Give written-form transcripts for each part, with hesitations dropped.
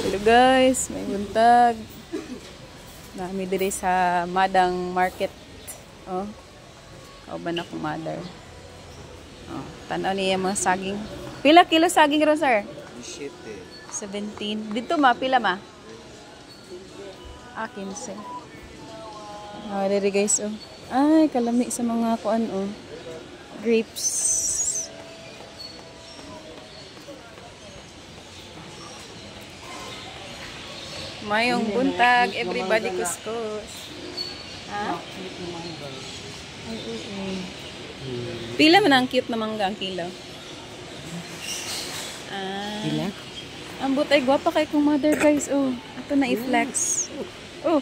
Hello guys, may buntag. Nami diri sa Madang Market. Oh. Kauban ako mother. Oh, tanaw niya mga saging. Pila kilo saging ro, sir? 17. Dito ma pila ma? 15. Oh, diri guys oh. Ay, kalami sa mga kuan oh. Grapes. Mayong buntag, everybody kuskus. Ha? Ay, pila man ang cute na mangga ang kilo? Pila? Ang butay, gwapa kay kong mother guys. Oh, ato na i-flex. Oh.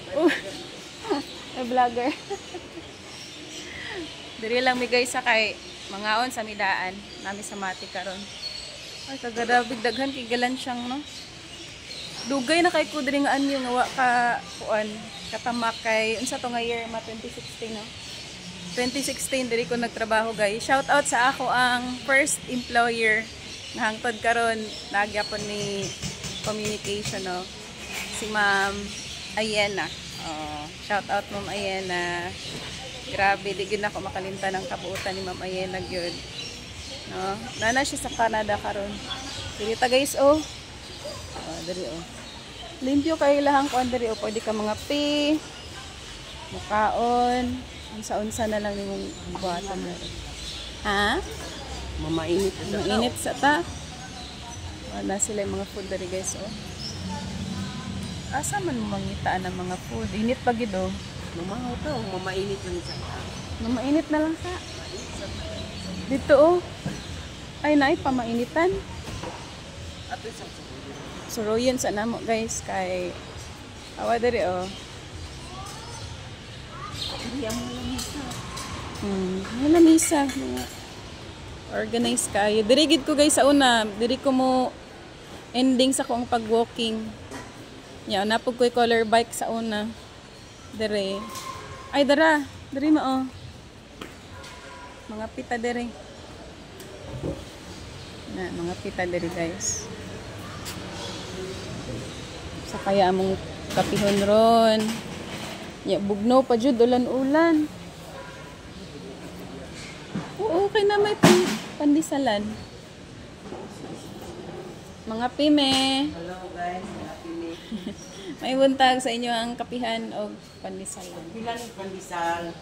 Ay, vlogger. Diri lang mi guys sa kay mangaon sa midaan. Nami sa mati karon. Ay, kagarabig daghan kay galan siyang no. Dugay na kay ko diri nga anyo nga wa ka kuan katamak kay unsa to nga year ma 2016 no. 2016 diri ko nagtrabaho guys. Shout out sa ako ang first employer nga hangtod karon nagyapon ni communication no. Si Ma'am Ayena. Oh, shout out Ma'am Ayena. Grabe di gyud ako makalimtan ang kabuutan ni Ma'am Ayena gyud. No, nana siya sa Canada karon. Diri ta guys oh. Dari oh. Limpyo kay lahang kuan diri oh, pwede ka mga mukaon, unsa-unsa na lang nimong buhatan na. Ha? Mamainit sa Mainit sa ta. Wala sila yung mga food diri guys oh. Asa man mangitaan ng mga food? Init pa gid oh. mamahaw to, mamainit lang sa Mamainit na lang sa. Dito oh. Ay naay pamainitan. ato sa Suruyan sa namo guys kay awa diri oh. Wala misa. Organize kayo. Diri gid ko guys sa una. Diri ko mo ending sa kong pag-walking. Ya, napog ko'y color bike sa una. Diri. Ay dara. Diri mo oh. Mga pita diri. Na, mga pita diri guys. Sa kaya among kapihon ron. Ya, bugno pa jud ulan-ulan. Oo, okay na may pandisalan. Mga pime. hello guys, happy me. May buntag sa inyo ang kapihan o pandisalan. Pila ni pandesal?